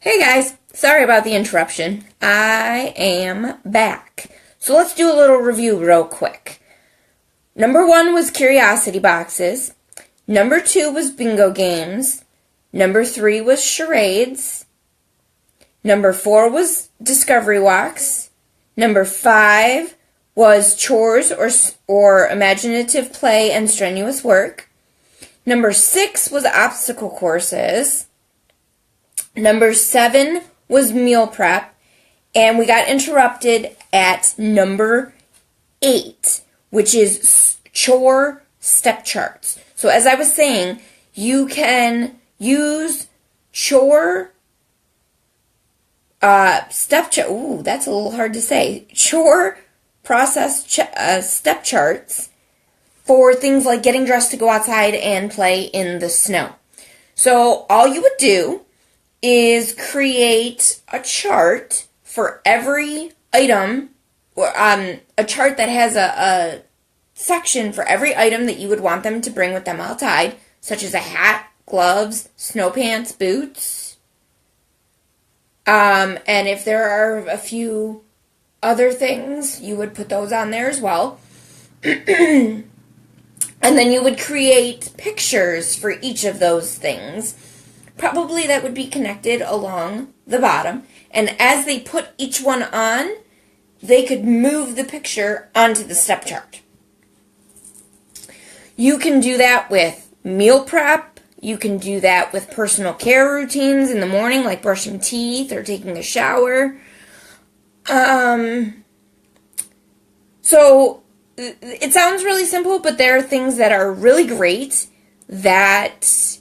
Hey guys, sorry about the interruption. I am back. So let's do a little review real quick. Number 1 was curiosity boxes. Number 2 was bingo games. Number 3 was charades. Number 4 was discovery walks. Number 5 was chores or imaginative play and strenuous work. Number 6 was obstacle courses. Number 7 was meal prep, and we got interrupted at number 8, which is chore step charts. So as I was saying, you can use chore step chart. Ooh, that's a little hard to say. Chore process step charts for things like getting dressed to go outside and play in the snow. So all you would do is create a chart for every item, or a chart that has a section for every item that you would want them to bring with them outside, such as a hat, gloves, snow pants, boots. And if there are a few other things, you would put those on there as well. And then you would create pictures for each of those things. Probably that would be connected along the bottom. And as they put each one on, they could move the picture onto the step chart. You can do that with meal prep. You can do that with personal care routines in the morning, like brushing teeth or taking a shower. So it sounds really simple, but there are things that are really great that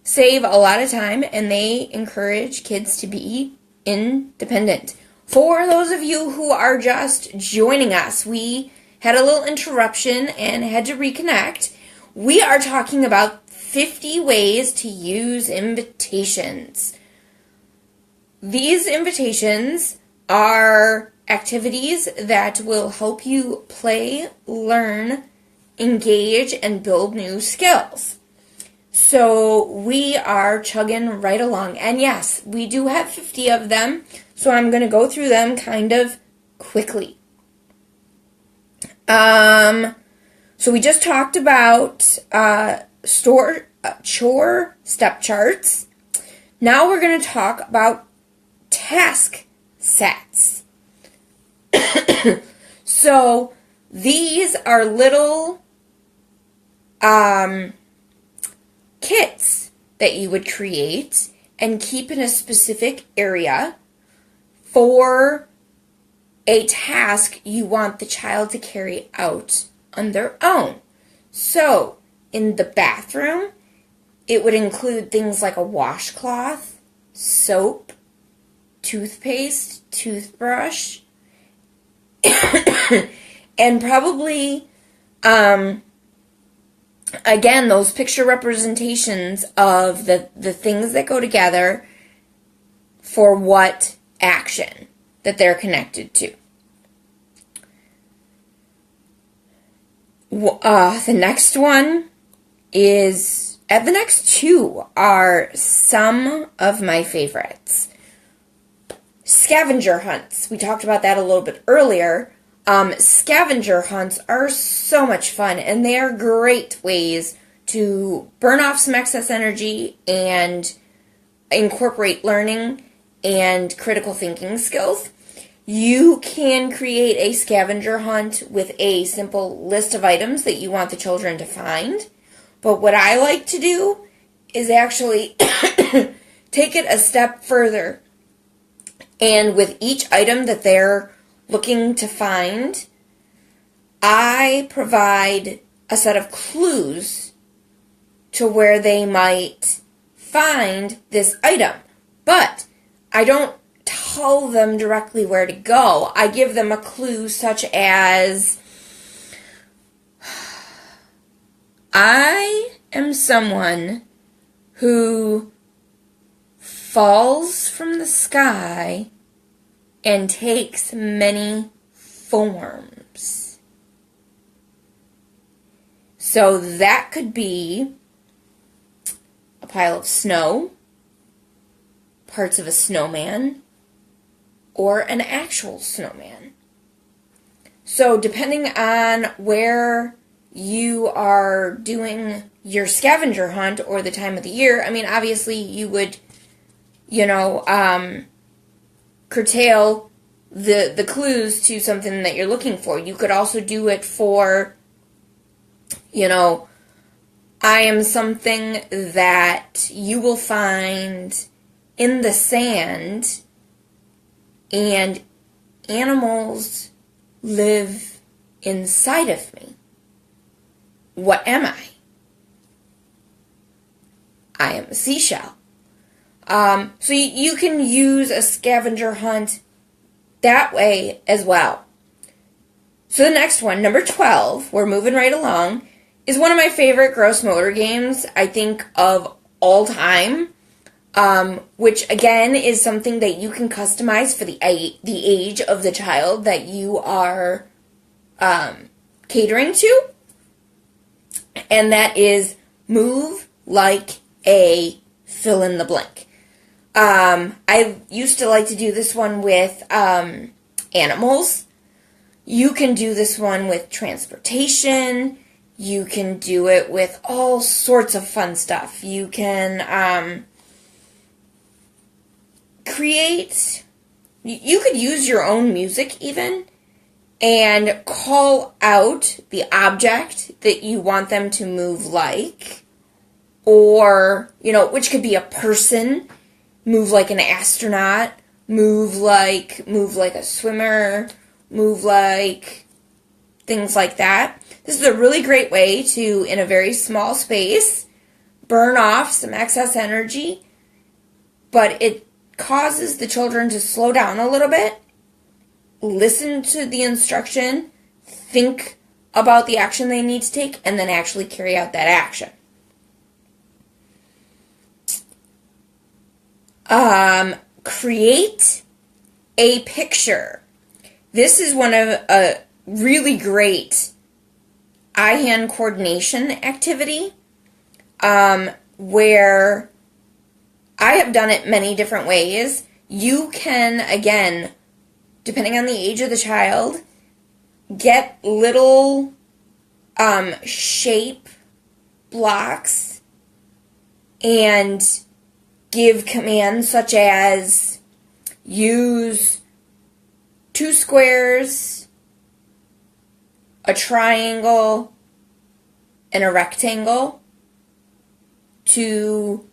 save a lot of time, and they encourage kids to be independent. For those of you who are just joining us, we had a little interruption and had to reconnect. We are talking about 50 ways to use invitations. These invitations are activities that will help you play, learn, engage, and build new skills. So we are chugging right along. And yes, we do have 50 of them, so I'm going to go through them kind of quickly. So we just talked about chore step charts. Now we're going to talk about task sets. So these are little kits that you would create and keep in a specific area for a task you want the child to carry out on their own. So, in the bathroom, it would include things like a washcloth, soap, toothpaste, toothbrush, and probably again, those picture representations of the things that go together for what action that they're connected to. The next one is, the next two are some of my favorites. Scavenger hunts. We talked about that a little bit earlier. Scavenger hunts are so much fun, and they are great ways to burn off some excess energy and incorporate learning and critical thinking skills. You can create a scavenger hunt with a simple list of items that you want the children to find. But what I like to do is actually take it a step further. And with each item that they're looking to find, I provide a set of clues to where they might find this item. But I don't tell them directly where to go. I give them a clue such as, I am someone who falls from the sky and takes many forms. So that could be a pile of snow, parts of a snowman or an actual snowman. So depending on where you are doing your scavenger hunt or the time of the year, I mean, obviously you would, curtail the clues to something that you're looking for. You could also do it for, I am something that you will find in the sand, and animals live inside of me. What am I? I am a seashell. So you can use a scavenger hunt that way as well. So the next one, number 12, we're moving right along, is one of my favorite gross motor games, I think, of all time, which, again, is something that you can customize for the age of the child that you are catering to, and that is move like a fill-in-the-blank. I used to like to do this one with animals. You can do this one with transportation. You can do it with all sorts of fun stuff. You can create, you could use your own music even and call out the object that you want them to move like, or, which could be a person, move like an astronaut, move like a swimmer, move like things like that. This is a really great way to, in a very small space, burn off some excess energy, but it causes the children to slow down a little bit, listen to the instruction, think about the action they need to take, and then actually carry out that action. Create a picture. This is one of a really great eye-hand coordination activity, where I have done it many different ways. You can, again, depending on the age of the child, get little shape blocks and give commands such as use 2 squares, a triangle, and a rectangle to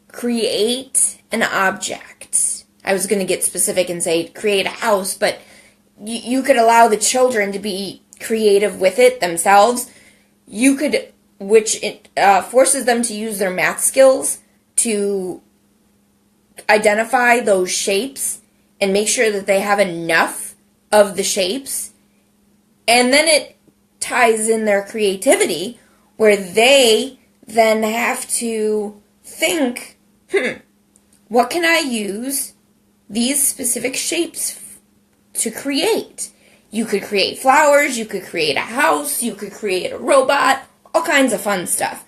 create an object. I was going to get specific and say create a house, but you could allow the children to be creative with it themselves. You could, which it forces them to use their math skills to identify those shapes and make sure that they have enough of the shapes. And then it ties in their creativity where they then have to think, what can I use these specific shapes to create? You could create flowers, you could create a house, you could create a robot, all kinds of fun stuff.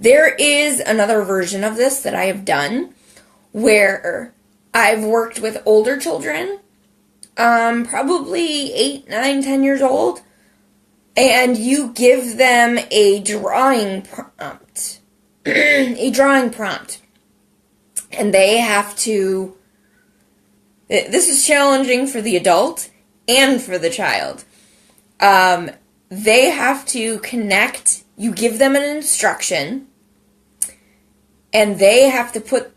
There is another version of this that I have done where I've worked with older children, probably 8, 9, 10 years old, and you give them a drawing prompt. And they have to, this is challenging for the adult and for the child. They have to connect, you give them an instruction, and they have to put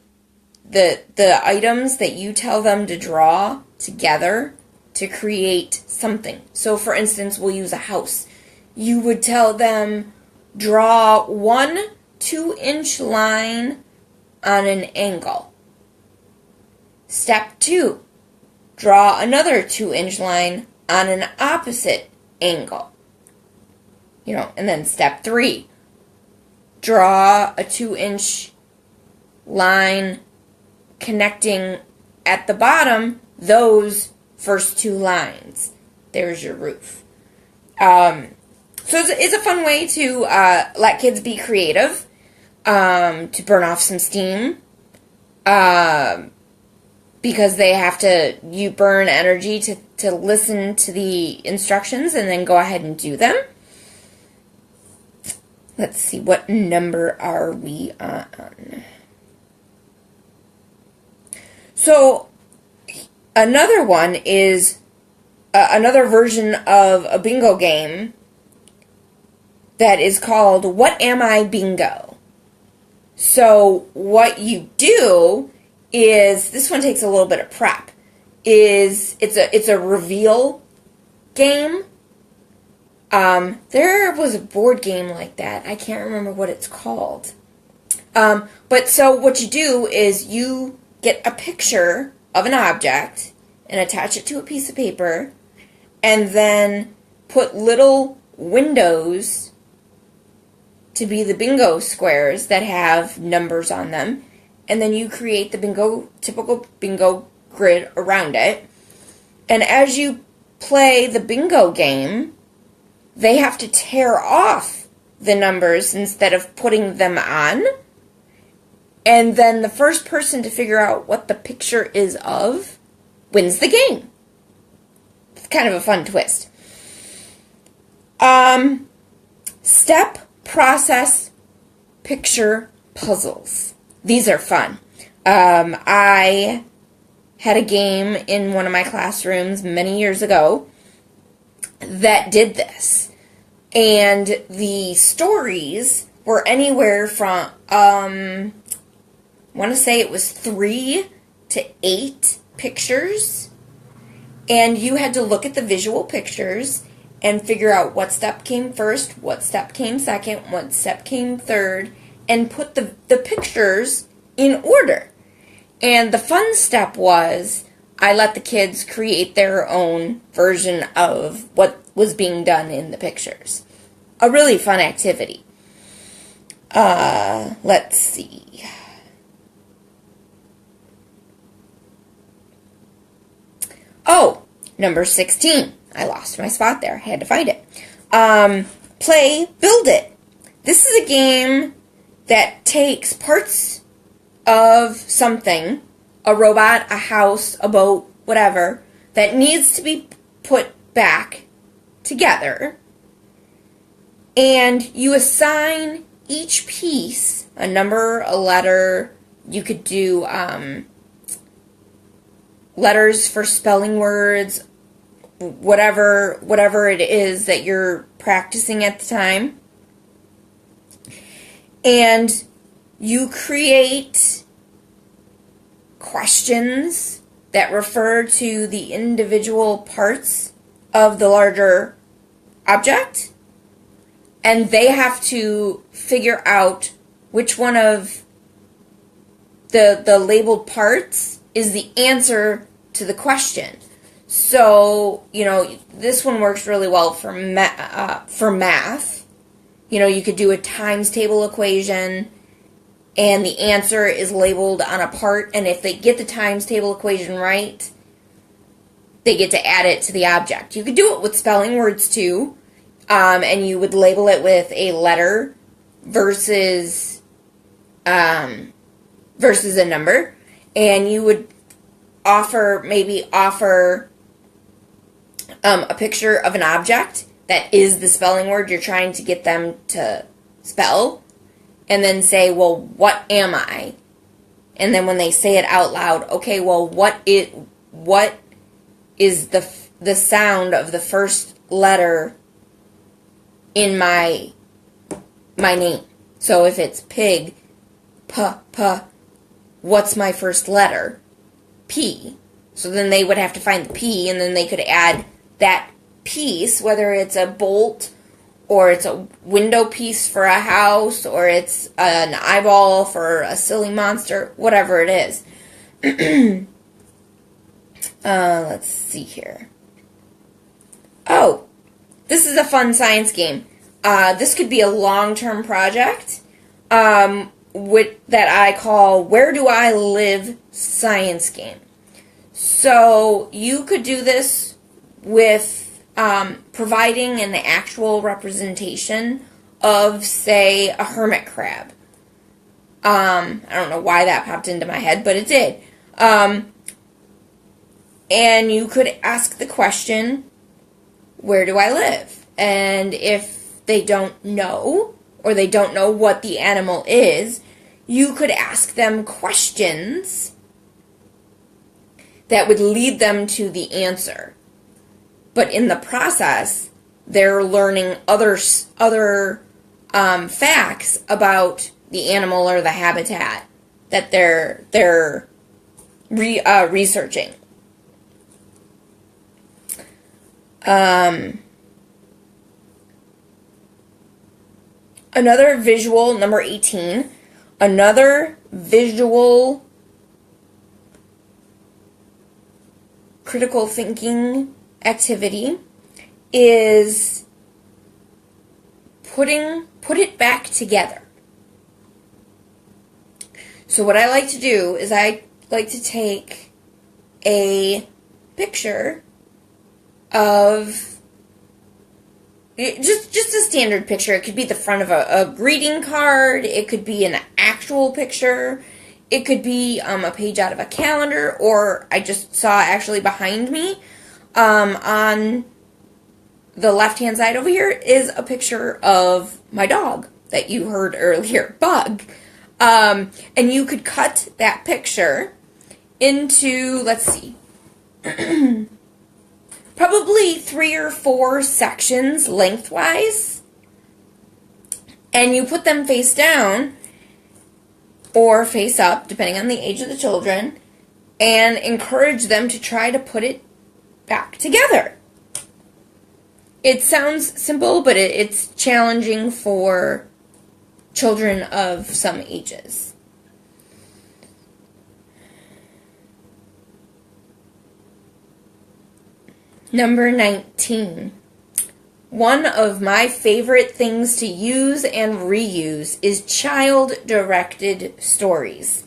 the items that you tell them to draw together to create something. So, for instance, we'll use a house. You would tell them, draw 1 2-inch line on an angle. Step 2, draw another 2-inch line on an opposite angle. And then step 3, draw a 2-inch line connecting at the bottom those first 2 lines. There's your roof. So it's a fun way to let kids be creative. to burn off some steam, because you burn energy to listen to the instructions and then go ahead and do them. Let's see, what number are we on? So, another one is another version of a bingo game that is called What Am I Bingo? So, what you do is, this one takes a little bit of prep, it's a reveal game. There was a board game like that. I can't remember what it's called. But so what you do is you get a picture of an object and attach it to a piece of paper, and then put little windows to be the bingo squares that have numbers on them, and then you create the typical bingo grid around it. And as you play the bingo game, they have to tear off the numbers instead of putting them on. And then the first person to figure out what the picture is of wins the game. It's kind of a fun twist. Step, process, picture puzzles. These are fun. I had a game in one of my classrooms many years ago that did this. And the stories were anywhere from, I want to say it was 3 to 8 pictures. And you had to look at the visual pictures and figure out what step came first, what step came second, what step came third, and put the pictures in order. And the fun step was, I let the kids create their own version of what was being done in the pictures. A really fun activity. Let's see. Oh, number 16. I lost my spot there. I had to find it. Play Build It. This is a game that takes parts of something, a robot, a house, a boat, whatever, that needs to be put back together. And you assign each piece a number, a letter. You could do letters for spelling words, whatever it is that you're practicing at the time. And you create questions that refer to the individual parts of the larger object. And they have to figure out which one of the labeled parts is the answer to the question. So, this one works really well for math. You could do a times table equation, and the answer is labeled on a part, and if they get the times table equation right, they get to add it to the object. You could do it with spelling words, too, and you would label it with a letter versus a number, and you would offer a picture of an object that is the spelling word you're trying to get them to spell, and then say, well, what am I? And then when they say it out loud, okay, well, what is the sound of the first letter in my name? So if it's pig, what's my first letter? P. So then they would have to find the P, and then they could add that piece, whether it's a bolt, or it's a window piece for a house, or it's an eyeball for a silly monster, whatever it is. Let's see here. Oh, this is a fun science game. This could be a long-term project that I call Where Do I Live Science Game. So you could do this with providing an actual representation of, say, a hermit crab. I don't know why that popped into my head, but it did. And you could ask the question, where do I live? And if they don't know, or they don't know what the animal is, you could ask them questions that would lead them to the answer. But in the process, they're learning other facts about the animal or the habitat that they're researching. Another visual, number 18, another visual critical thinking activity is put it back together. So what I like to do is I like to take a picture of just a standard picture. It could be the front of a greeting card. It could be an actual picture. It could be a page out of a calendar, or I just saw actually behind me on the left-hand side over here is a picture of my dog that you heard earlier, Bug. And you could cut that picture into, let's see, probably 3 or 4 sections lengthwise, and you put them face down or face up, depending on the age of the children, and encourage them to try to put it back together. It sounds simple, but it's challenging for children of some ages. Number 19. One of my favorite things to use and reuse is child-directed stories.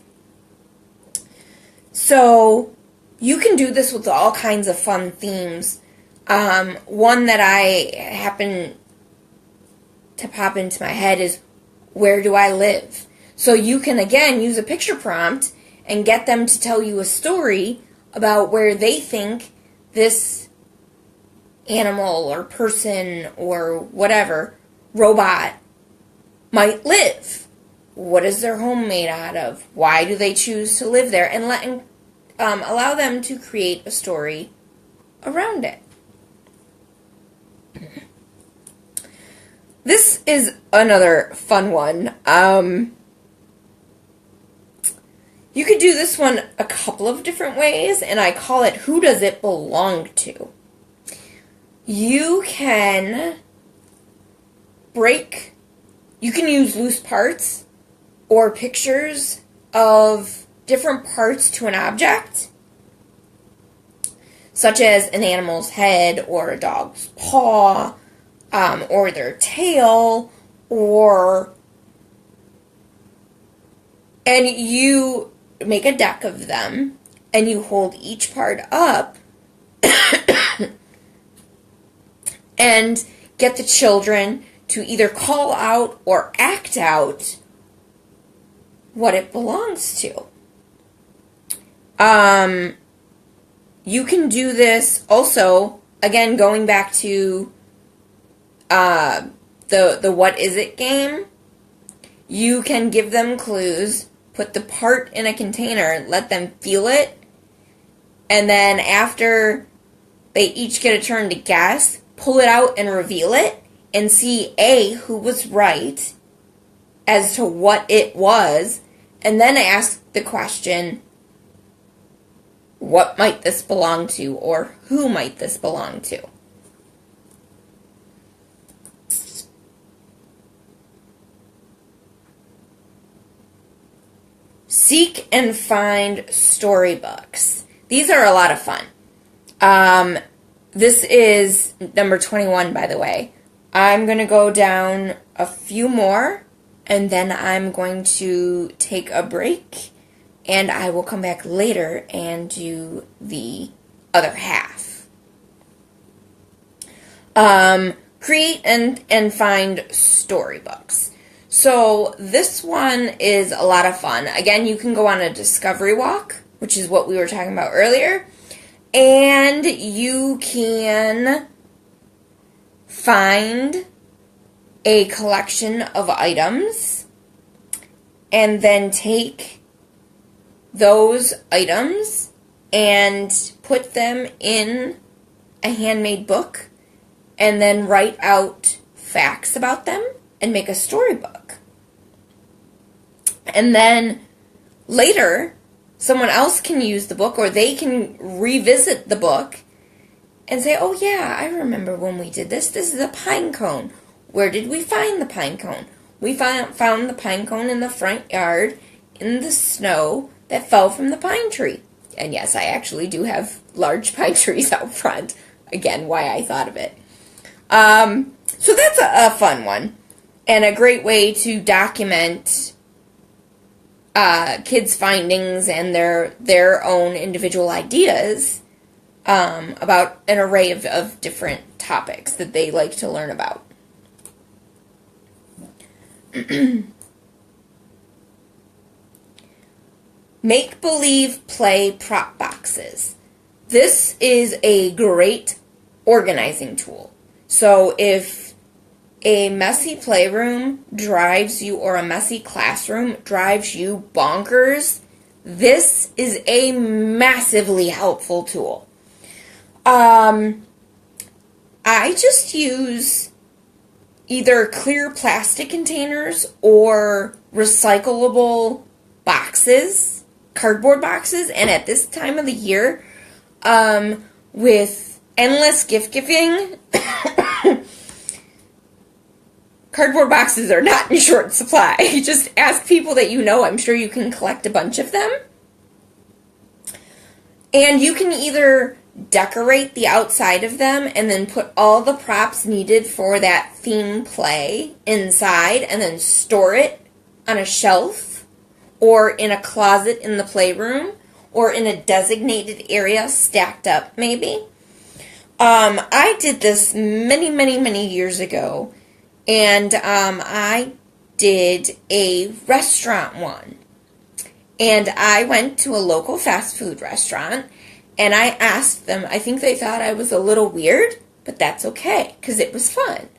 So you can do this with all kinds of fun themes. One that I happen to pop into my head is, where do I live? So you can, again, use a picture prompt and get them to tell you a story about where they think this animal or person or whatever robot might live. What is their home made out of? Why do they choose to live there? And allow them to create a story around it. This is another fun one. You could do this one a couple of different ways, and I call it, who does it belong to? You can use loose parts or pictures of different parts to an object, such as an animal's head or a dog's paw, or their tail, and you make a deck of them, and you hold each part up and get the children to either call out or act out what it belongs to. You can do this also, again, going back to the what is it game. You can give them clues, put the part in a container, let them feel it, and then after they each get a turn to guess, pull it out and reveal it, and see who was right as to what it was, and then ask the question, what might this belong to, or who might this belong to? Seek and find storybooks. These are a lot of fun. This is number 21, by the way. I'm going to go down a few more, and then I'm going to take a break, and I will come back later and do the other half. Create and find storybooks. So this one is a lot of fun. Again, you can go on a discovery walk, which is what we were talking about earlier, and you can find a collection of items and then take those items and put them in a handmade book and then write out facts about them and make a storybook. And then later, someone else can use the book, or they can revisit the book and say, oh yeah, I remember when we did this. This is a pine cone. Where did we find the pine cone? We found the pine cone in the front yard in the snow that fell from the pine tree. And yes, I actually do have large pine trees out front. Again, why I thought of it. So that's a fun one. And a great way to document kids' findings and their own individual ideas about an array of different topics that they like to learn about. Make-believe play prop boxes. This is a great organizing tool. So if a messy playroom drives you, or a messy classroom drives you bonkers, this is a massively helpful tool. I just use either clear plastic containers or recyclable boxes, cardboard boxes, and at this time of the year, with endless gift giving, cardboard boxes are not in short supply. Just ask people that you know. I'm sure you can collect a bunch of them. And you can either decorate the outside of them and then put all the props needed for that theme play inside and then store it on a shelf or in a closet in the playroom or in a designated area stacked up maybe. I did this many years ago, and I did a restaurant one. And I went to a local fast food restaurant, and I asked them, I think they thought I was a little weird, but that's okay, because it was fun.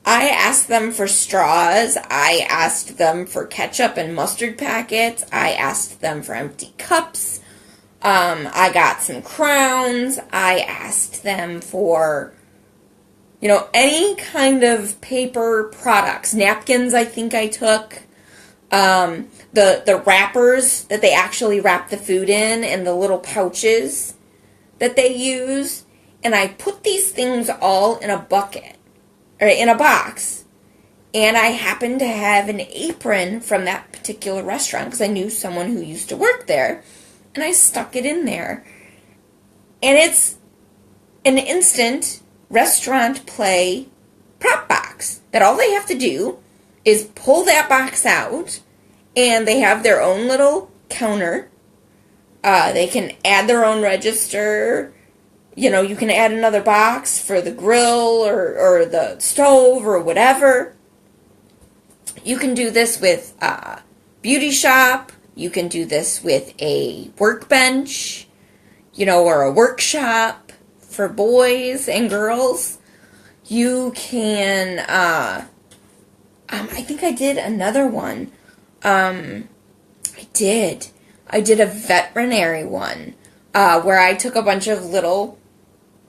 I asked them for straws, I asked them for ketchup and mustard packets, I asked them for empty cups, I got some crowns, I asked them for, any kind of paper products. Napkins, I think I took. The wrappers that they actually wrap the food in, and the little pouches that they use. And I put these things all in a bucket, or in a box. And I happened to have an apron from that particular restaurant because I knew someone who used to work there. And I stuck it in there. And it's an instant restaurant play prop box that all they have to do is pull that box out, and they have their own little counter. They can add their own register. You can add another box for the grill or the stove or whatever. You can do this with a beauty shop. You can do this with a workbench, or a workshop for boys and girls. You can, I think I did another one. I did a veterinary one, where I took a bunch of little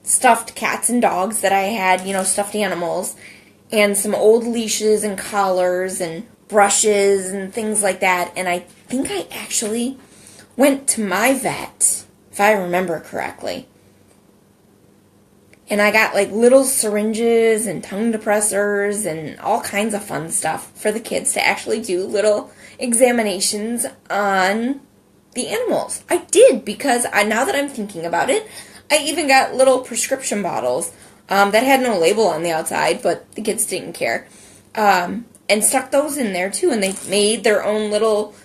stuffed cats and dogs that I had, stuffed animals, and some old leashes and collars and brushes and things like that. And I think I actually went to my vet, if I remember correctly. And I got little syringes and tongue depressors and all kinds of fun stuff for the kids to actually do little examinations on the animals. I did, because now that I'm thinking about it, I even got little prescription bottles that had no label on the outside, but the kids didn't care. And stuck those in there too, and they made their own little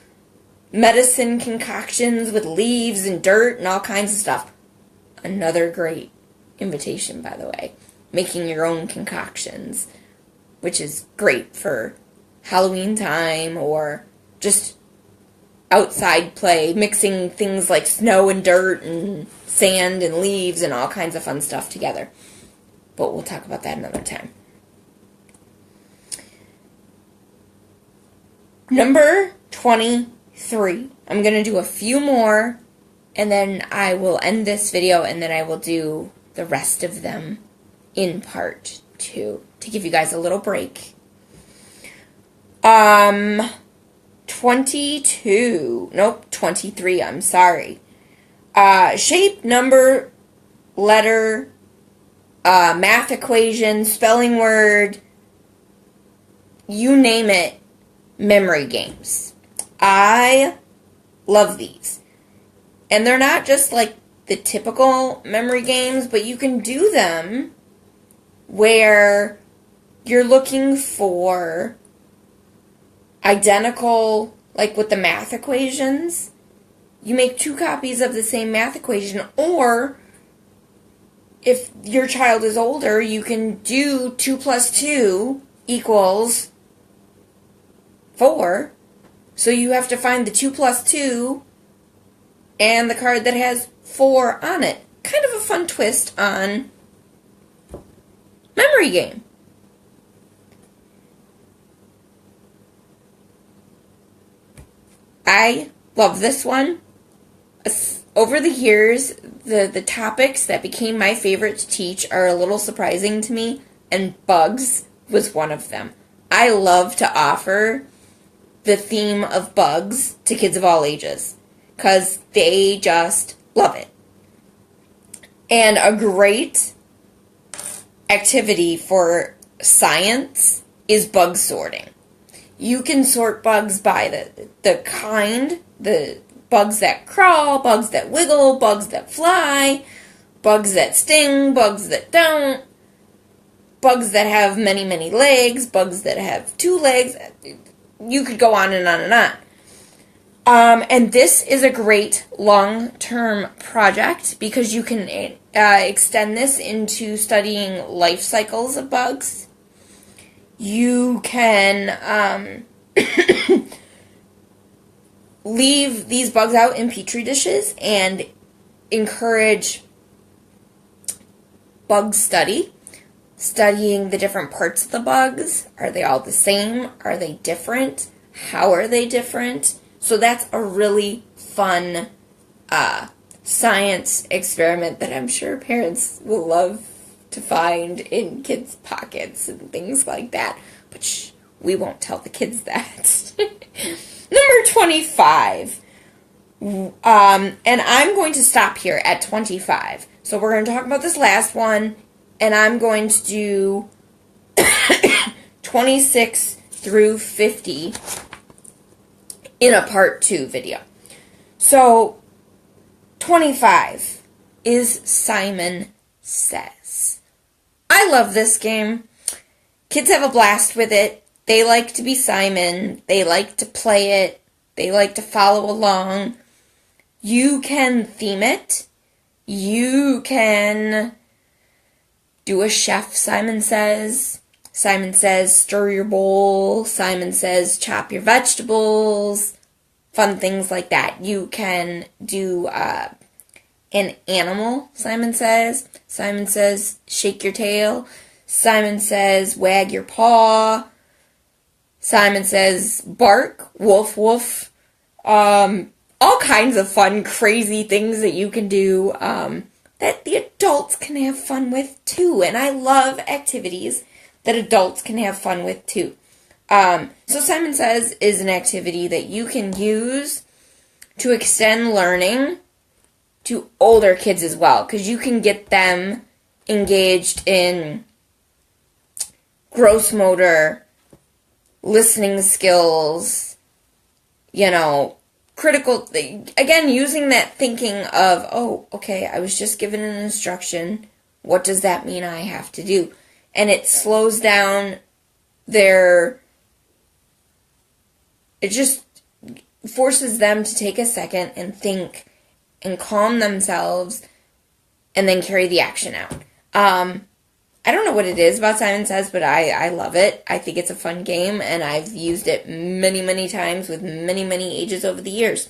medicine concoctions with leaves and dirt and all kinds of stuff. Another great invitation, by the way. Making your own concoctions, which is great for Halloween time or just outside play, mixing things like snow and dirt and sand and leaves and all kinds of fun stuff together. But we'll talk about that another time. Number 23. I'm going to do a few more, and then I will end this video, and then I will do the rest of them in part 2 to give you guys a little break. 23, I'm sorry. Shape, number, letter, math equation, spelling word, you name it, memory games. I love these. And they're not just like the typical memory games, but you can do them where you're looking for identical, like with the math equations. You make 2 copies of the same math equation, or if your child is older, you can do 2 plus 2 equals 4. So you have to find the 2 plus 2 and the card that has 4 on it. Kind of a fun twist on memory game. I love this one. Over the years, the topics that became my favorite to teach are a little surprising to me, and bugs was one of them. I love to offer the theme of bugs to kids of all ages because they just love it. And a great activity for science is bug sorting. You can sort bugs by the kind, the bugs that crawl, bugs that wiggle, bugs that fly, bugs that sting, bugs that don't, bugs that have many, many legs, bugs that have 2 legs. You could go on and on and on. And this is a great long-term project because you can extend this into studying life cycles of bugs. You can leave these bugs out in petri dishes and encourage bug study. Studying the different parts of the bugs. Are they all the same? Are they different? How are they different? So that's a really fun science experiment that I'm sure parents will love to find in kids' pockets and things like that. But shh, we won't tell the kids that. Number 25. And I'm going to stop here at 25. So we're going to talk about this last one. And I'm going to do 26 through 50 in a part 2 video. So, 25 is Simon Says. I love this game. Kids have a blast with it. They like to be Simon. They like to play it. They like to follow along. You can theme it. You can do a chef, Simon Says. Simon Says, stir your bowl. Simon Says, chop your vegetables. Fun things like that. You can do an animal, Simon Says. Simon Says, shake your tail. Simon Says, wag your paw. Simon Says, bark, woof, woof. All kinds of fun, crazy things that you can do that the adults can have fun with too. And I love activities that adults can have fun with too. So Simon Says is an activity that you can use to extend learning to older kids as well. Because you can get them engaged in gross motor, listening skills, critical, again, using that thinking of, oh, okay, I was just given an instruction. What does that mean I have to do? And it slows down it just forces them to take a second and think and calm themselves and then carry the action out. I don't know what it is about Simon Says, but I love it. I think it's a fun game, and I've used it many, many times with many, many ages over the years.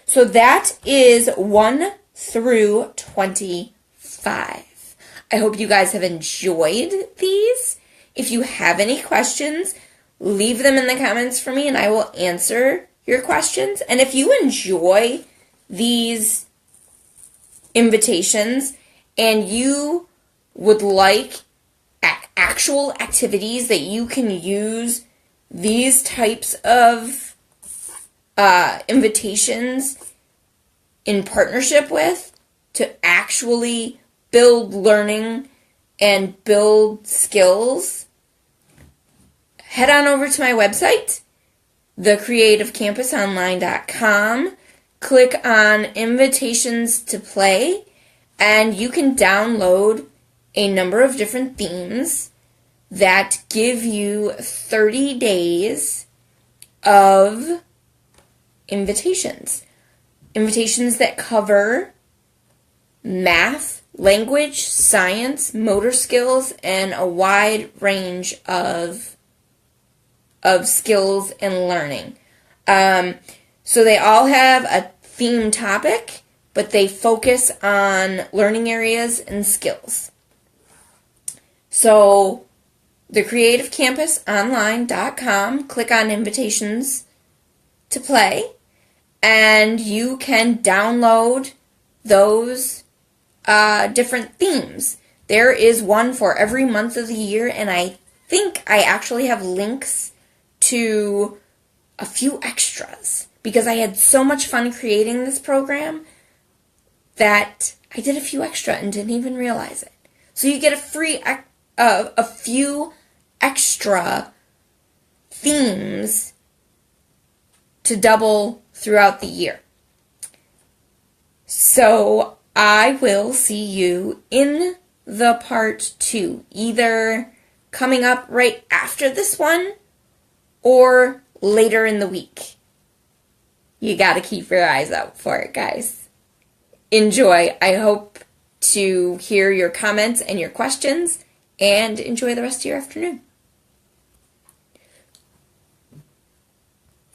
So that is 1 through 25. I hope you guys have enjoyed these. If you have any questions, leave them in the comments for me, and I will answer your questions. And if you enjoy these invitations and you would like actual activities that you can use these types of invitations in partnership with to actually build learning and build skills, head on over to my website, thecreativecampusonline.com, click on Invitations to Play, and you can download a number of different themes that give you 30 days of invitations. Invitations that cover math, language, science, motor skills, and a wide range of skills and learning. So they all have a theme topic, but they focus on learning areas and skills. So, thecreativecampusonline.com, click on Invitations to Play, and you can download those different themes. There is one for every month of the year, and I think I actually have links to a few extras because I had so much fun creating this program that I did a few extra and didn't even realize it. So you get a few extra themes to double throughout the year. So I will see you in the part 2, either coming up right after this one or later in the week. You gotta keep your eyes out for it, guys. Enjoy. I hope to hear your comments and your questions, and enjoy the rest of your afternoon.